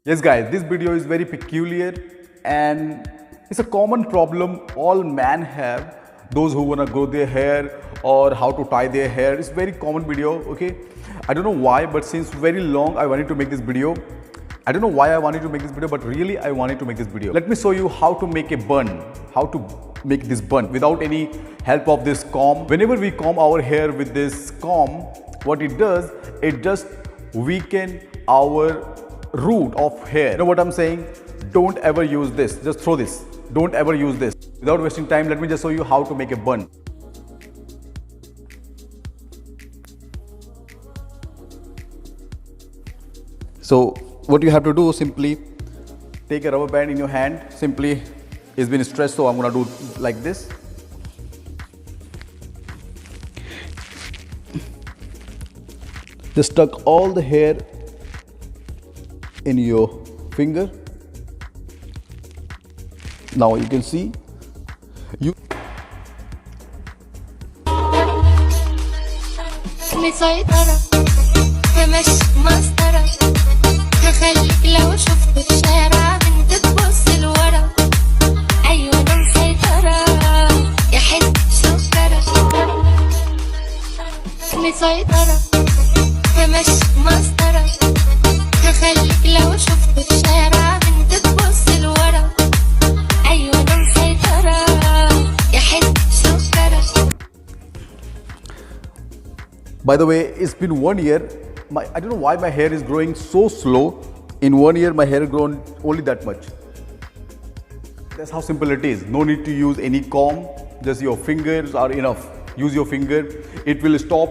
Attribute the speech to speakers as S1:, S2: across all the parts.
S1: Yes guys, this video is very peculiar and it's a common problem all men have. Those who wanna grow their hair or how to tie their hair. It's a very common video, okay? I don't know why, but since very long I wanted to make this video. I don't know why I wanted to make this video, but really I wanted to make this video. Let me show you how to make a bun, how to make this bun without any help of this comb. Whenever we comb our hair with this comb, what it does, it just weaken our root of hair. You know what I'm saying? Don't ever use this. Just throw this. Don't ever use this. Without wasting time, let me just show you how to make a bun. So what you have to do, simply take a rubber band in your hand. Simply, it's been stretched, so I'm gonna do like this. Just tuck all the hair in your finger. Now you can see you
S2: مسيطرة همش مسطرة هخليك لو شفت الشارع انت تبص لورا ايوه انا مسيطرة يا حلو سكرة مسيطرة همش مسطرة هخليك لو شفت الشارع انت تبص لورا ايوه انا مسيطرة يا حلو سكرة.
S1: By the way, it's been 1 year. I don't know why my hair is growing so slow. In 1 year, my hair grown only that much. That's how simple it is. No need to use any comb. Just your fingers are enough. Use your finger. It will stop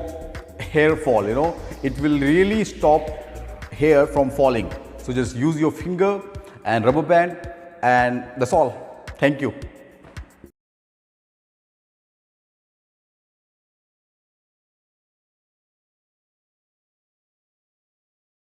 S1: hair fall, you know. It will really stop hair from falling. So just use your finger and rubber band, and that's all. Thank you.